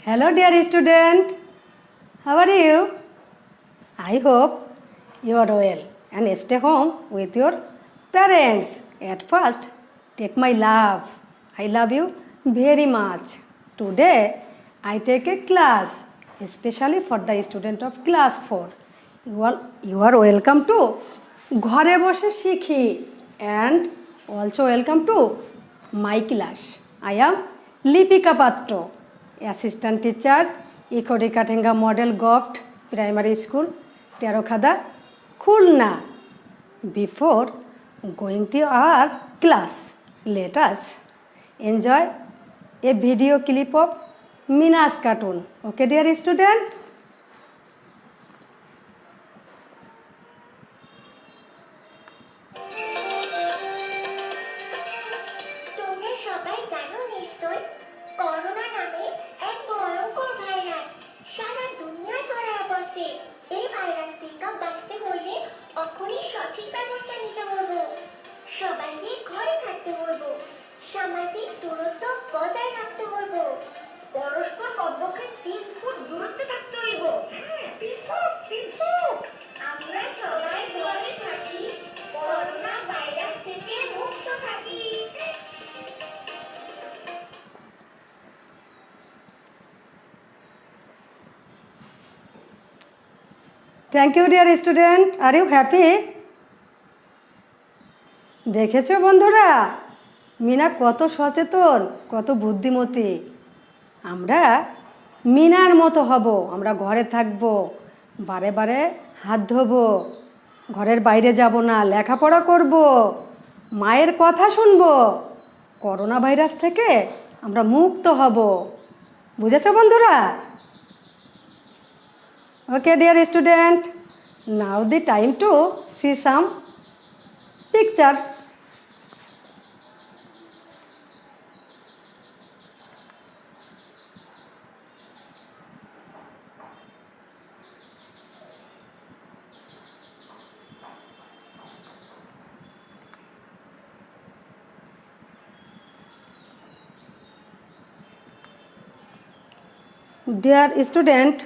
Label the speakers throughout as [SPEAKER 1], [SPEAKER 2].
[SPEAKER 1] Hello dear student, how are you? I hope you are well and stay home with your parents. At first, take my love. I love you very much. Today, I take a class, especially for the student of class 4. You are welcome to ঘরে বসে শিখি and also welcome to my class. I am Lipika Patro, assistant teacher, Ikorikatenga Model Goft Primary School, Terokhada, Khulna. Before going to our class, let us enjoy a video clip of Mina's cartoon. Okay, dear student?
[SPEAKER 2] সবাইকে ঘরে থাকতে বলবো, সামাজিক দূরত্ব বজায় রাখতে বলবো, পরস্পর কমপক্ষে 3 ফুট দূরত্বে থাকতে হইব। 3 ফুট। আমরা সবাই ঘরে থাকি, করোনা ভাইরাস থেকে মুক্ত থাকি।
[SPEAKER 1] Thank you dear student. Are you happy? দেখেছো বন্ধুরা, মিনা কত সচেতন, কত বুদ্ধিমতী। আমরা মিনার মতো হব, আমরা ঘরে থাকব, বারে বারে হাত ধোবো, ঘরের বাইরে যাব না, লেখাপড়া করব, মায়ের কথা শুনব, করোনা ভাইরাস থেকে আমরা মুক্ত হব। বুঝেছো বন্ধুরা? Okay dear student, now the time to see some picture. Dear student,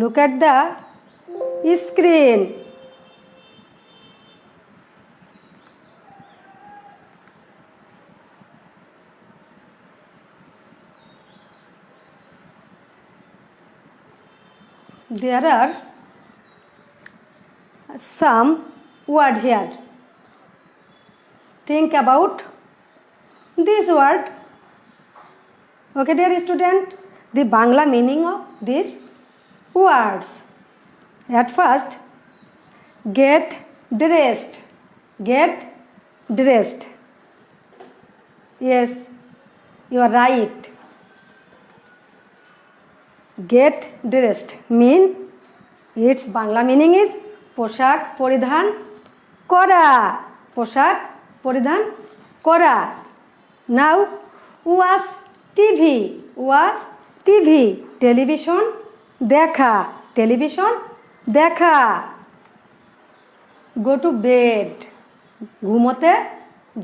[SPEAKER 1] look at the screen. There are some words here. Think about this word. Okay, dear student, the Bangla meaning of these words. At first, get dressed. Get dressed. Yes, you are right. Get dressed mean its Bangla meaning is পোশাক পরিধান করা, পোশাক পরিধান করা। Now watch TV, watch TV, television দেখা, television দেখা। Go to bed, ঘুমোতে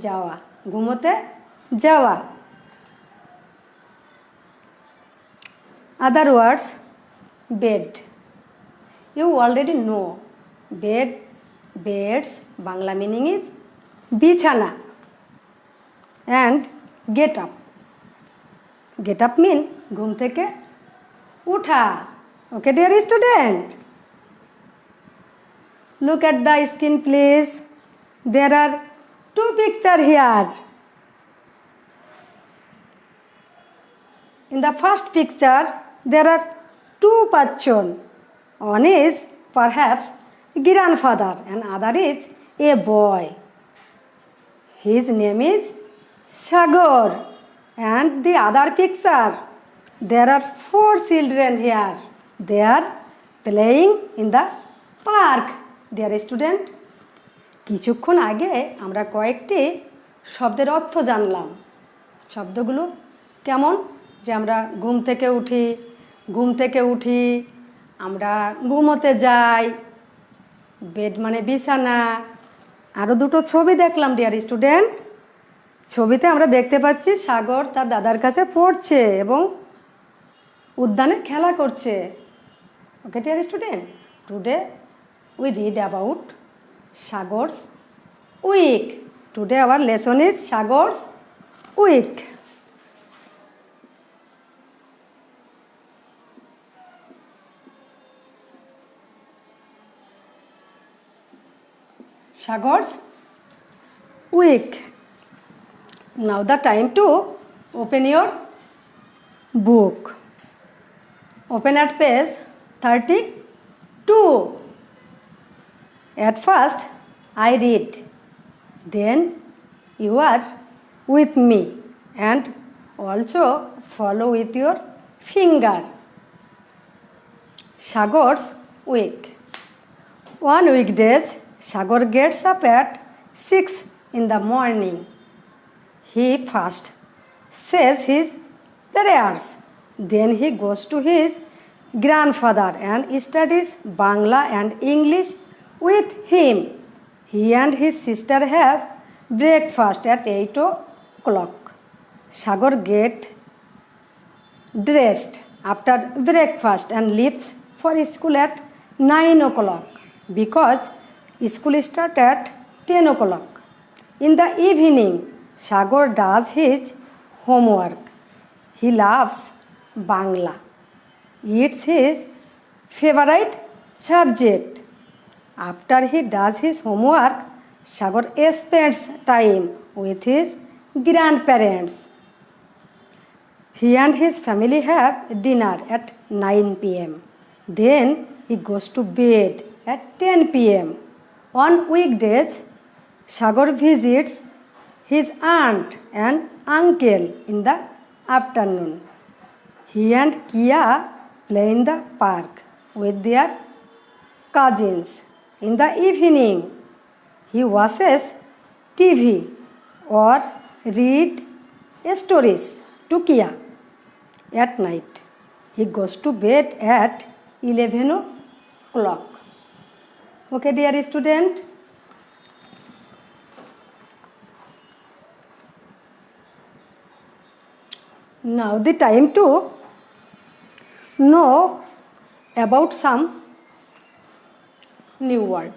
[SPEAKER 1] যাওয়া, ঘুমোতে যাওয়া। Other words, bed. You already know bed, beds, Bangla meaning is বিছানা। And get up. Get up mean ঘুম থেকে উঠা। Okay dear student? Look at the screen please. There are 2 pictures here. In the first picture, there are 2 person. One is perhaps grandfather and other is a boy. His name is Sagar. And the other picture, there are 4 children here. They are playing in the park. Dear student, কিছুক্ষণ আগে আমরা কয়েকটি শব্দের অর্থ জানলাম। শব্দগুলো কেমন? যে আমরা ঘুম থেকে উঠি, আমরা ঘুমোতে যাই, বেড মানে বিছানা। আরও 2টো ছবি দেখলাম ডিয়ার স্টুডেন্ট। ছবিতে আমরা দেখতে পাচ্ছি সাগর তার দাদার কাছে পড়ছে এবং উদ্যানে খেলা করছে। Okay dear student, today we read about Sagar's week. Today our lesson is Sagar's week. Sagar's week. Now the time to open your book. Open at page 32. At first I read, then you are with me and also follow with your finger. Sagar's week. One weekdays Sagar gets up at 6 in the morning. He first says his prayers. Then he goes to his grandfather and studies Bangla and English with him. He and his sister have breakfast at 8 o'clock. Sagar gets dressed after breakfast and leaves for school at 9 o'clock because school starts at 10 o'clock. In the evening, Sagar does his homework. He loves Bangla. It's his favorite subject. After he does his homework, Sagar spends time with his grandparents. He and his family have dinner at 9 p.m. Then he goes to bed at 10 p.m. On weekdays, Sagar visits his aunt and uncle in the afternoon. He and Kia play in the park with their cousins. In the evening, he watches TV or read stories to Kia. At night, he goes to bed at 11 o'clock. Okay, dear student. Now the time to know about some new word.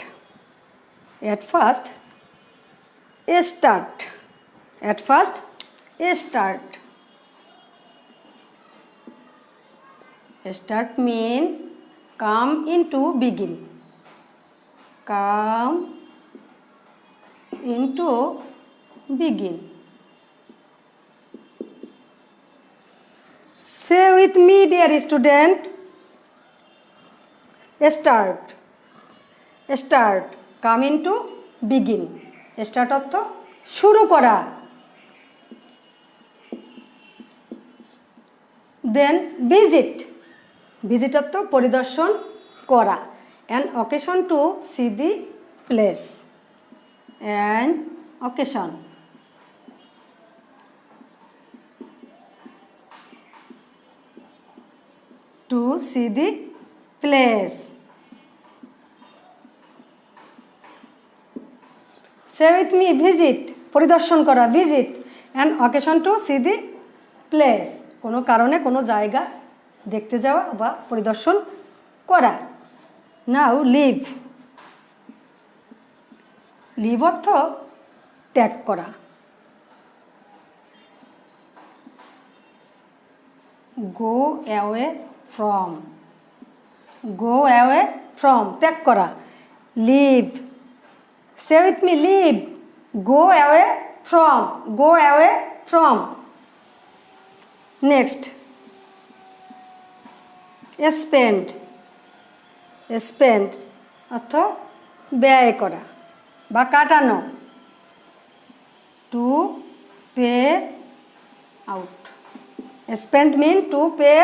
[SPEAKER 1] At first, start. At first, start. Start mean come into begin. Come into begin. Say with me, dear student. Start. Start. Come into begin. Start অর্থ শুরু করা। Then visit. Visit অর্থ পরিদর্শন করা। An occasion to see the place. An occasion. To see the place. Say with me, visit. পরিদর্শন করা, visit. An occasion to see the place. কোনো কারণে কোনো জায়গা দেখতে যাওয়া বা পরিদর্শন করা। Now leave. Leave অর্থ ত্যাগ করা। Go away from. Go away from. ত্যাগ করা। Leave. Say with me, leave. Go away from. Go away from. Next. Spend. Spend অর্থ ব্যয় করা বা কাটানো। To pay out. Spend mean to pay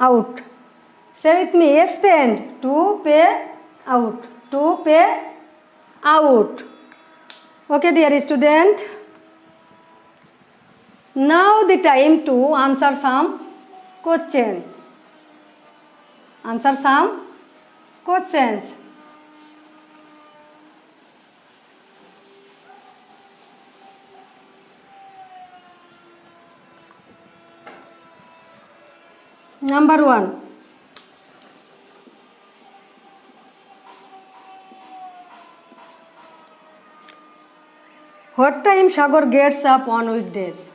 [SPEAKER 1] out. Say with me, spend. To pay out. To pay out. Okay, dear student. Now the time to answer some questions. Answer some questions. Number 1. What time Sagar gets up on weekdays?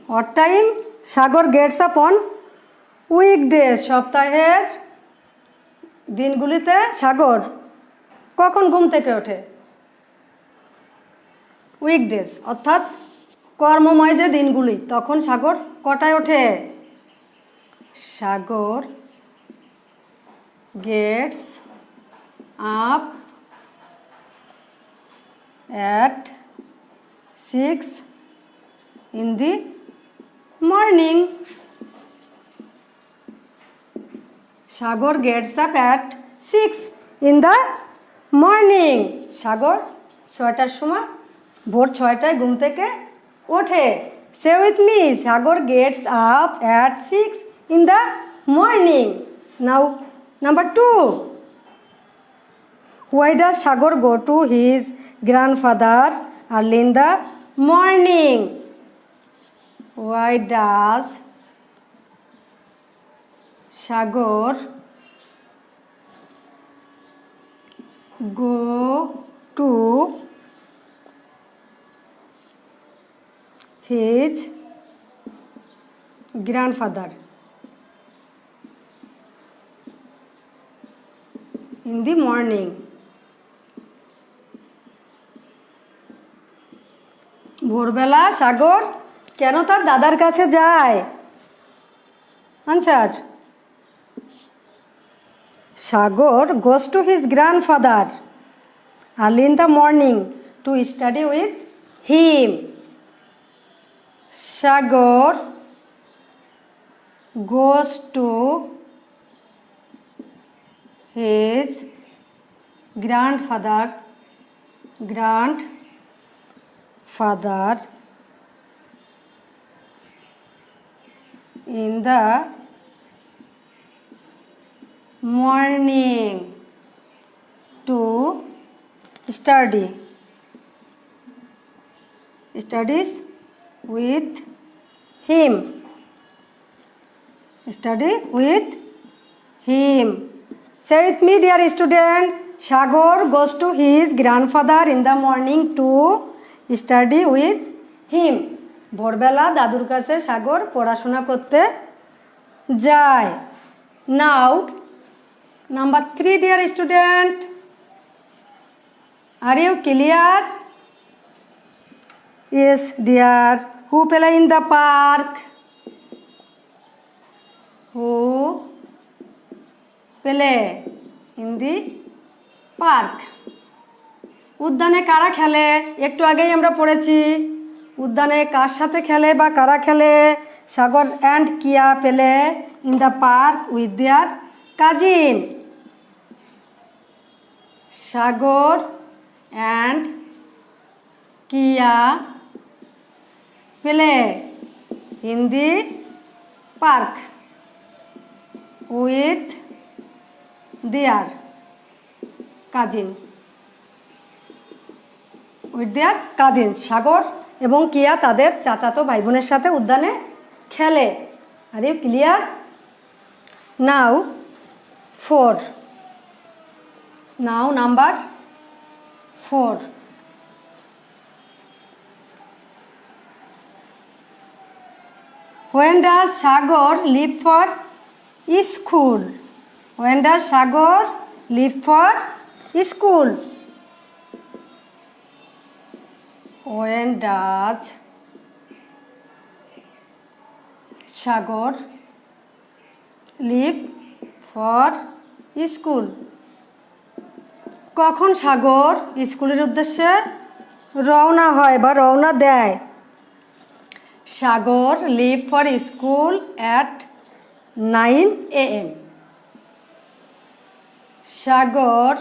[SPEAKER 1] What time Sagar gets up on weekdays? সপ্তাহের দিনগুলিতে সাগর কখন ঘুম থেকে ওঠে? Weekdays অর্থাৎ কর্মময় যে দিনগুলি, তখন সাগর কটায় ওঠে? Sagar gets up at 6 in the morning. Sagar gets up at 6 in the morning. Sagar 6টার সময়, ভোর 6টায় ঘুম থেকে ওঠে। Say with me, Sagar gets up at 6 in the morning. Now, number 2. Why does Sagar go to his grandfather early in the morning? Why does Sagar go to his grandfather in the morning? ভোরবেলা সাগর কেন তার দাদার কাছে যায়? Answer, Sagar goes to his grandfather early in the morning to study with him. Sagar goes to his grandfather in the morning to studies with him. Study with him. Say with me, dear student, Sagar goes to his grandfather in the morning to study with him. ভোরবেলা দাদুর কাছে সাগর পড়াশোনা করতে যায়। Now, number 3, dear student, are you clear? Yes, dear. Who play in the park? Who play in the park? উদ্যানে কারা খেলে? একটু আগেই আমরা পড়েছি। উদ্যানে কার সাথে খেলে বা কারা খেলে? Sagar and Kia play in the park with their cousin. Sagar and Kia play in the park with their cousin. With their cousin, Sagar এবং কিয়া তাদের চাচাতো ভাই বোনের সাথে উদ্যানে খেলে। Are you clear? Now 4. Now number 4. When does Sagar leave for school? When does Sagar leave for school? When does Sagar leave for school? কখন সাগর স্কুলের উদ্দেশ্যে রওনা হয় বা রওনা দেয়? Sagar leave for school at 9 AM. Sagar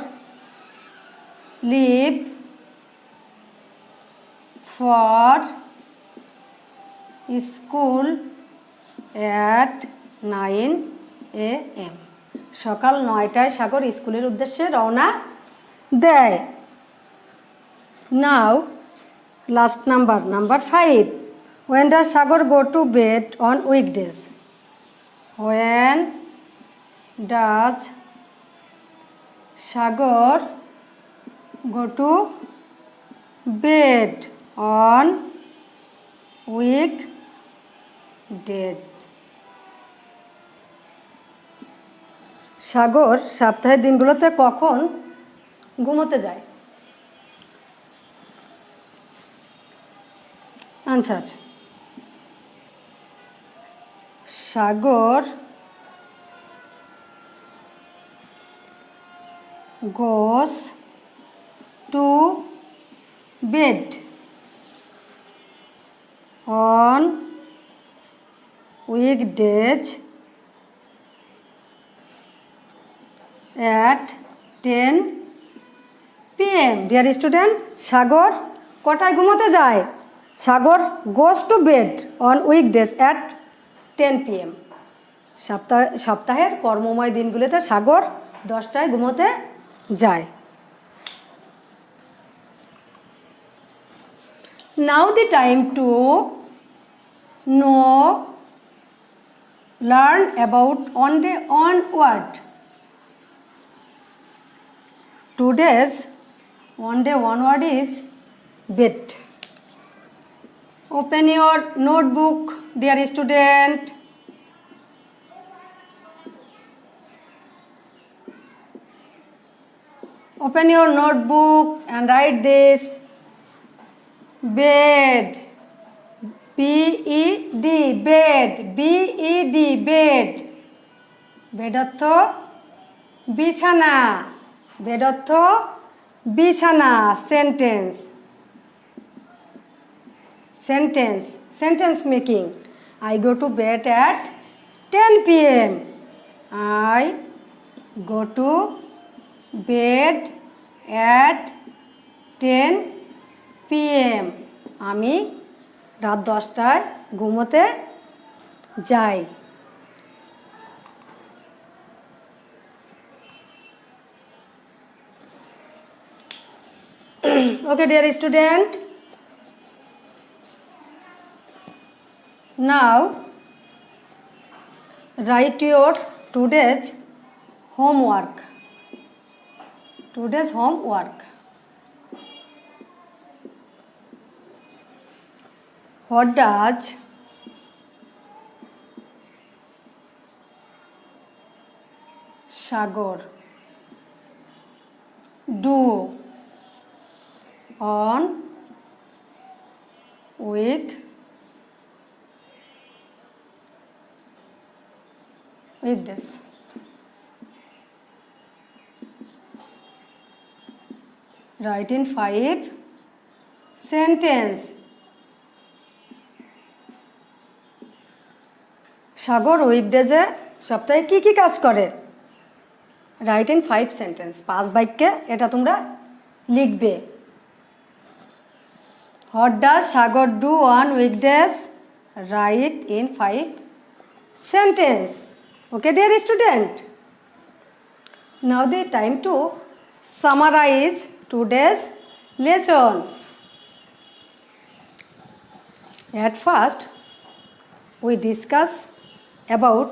[SPEAKER 1] leave for school at 9 a.m. সকাল 9টায় সাগর স্কুলের উদ্দেশ্যে রওনা দেয়। Now last number 5. When does Sagar go to bed on weekdays? When does Sagar go to bed on weekdays? Sagar সপ্তাহের দিনগুলোতে কখন ঘুমোতে যায়? Answer, Sagar goes to bed on weekdays at 10 p.m. Dear student, সাগর কটায় ঘুমোতে যায়? সাগর goes to bed on weekdays at 10 p.m. সপ্তাহের কর্মময় দিনগুলোতে সাগর 10টায় ঘুমোতে যায়। Now the time to learn about onward. Today's onward is bed. Open your notebook, dear student. Open your notebook and write this. Bed. B-E-D. Bed. B-E-D. Bed. Bed অর্থ বিছানা। Bed অর্থ বিছানা। Sentence making. I go to bed at 10 p.m. I go to bed at 10 p.m. আমি রাত 10টায় ঘুমোতে যাই। Okay, dear student. Now write your today's homework. What does Sagar do on weekdays? Write in 5 sentences. সাগর উইকডেজে সপ্তাহে কি কি কাজ করে? Right in 5 sentence. 5 বাক্যে এটা তোমরা লিখবে। What does Sagar do on weekdays? Right in 5 sentence. Okay dear student, now the time to summarize today's lesson. At first we discuss about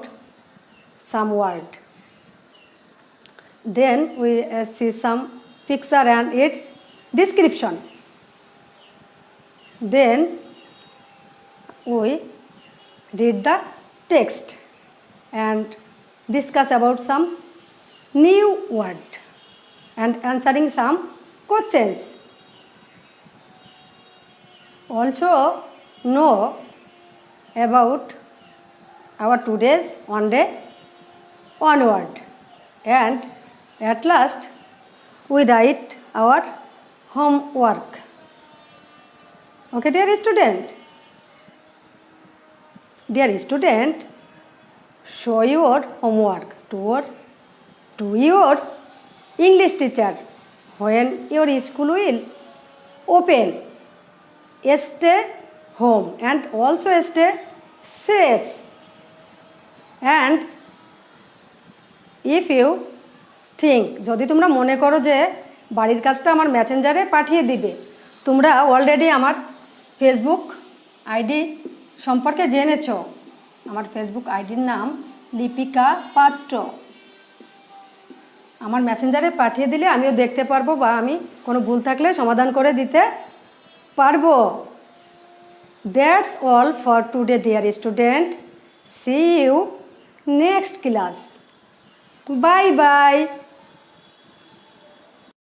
[SPEAKER 1] some word, then we see some picture and its description, then we read the text and discuss about some new word and answering some questions. Also know about our today's one day onward, and at last we write our homework. Okay dear student, show your homework to your English teacher when your school will open. Stay home and also stay safe. And if you think, যদি তোমরা মনে করো যে বাড়ির কাজটা আমার মেসেঞ্জারে পাঠিয়ে দিবে, তোমরা অলরেডি আমার ফেসবুক আইডি সম্পর্কে জেনেছো। আমার ফেসবুক আইডির নাম লিপিকা পাত্র। আমার মেসেঞ্জারে পাঠিয়ে দিলে আমিও দেখতে পারবো বা আমি কোনো ভুল থাকলে সমাধান করে দিতে পারবো। That's all for today dear student, see you next class, bye by.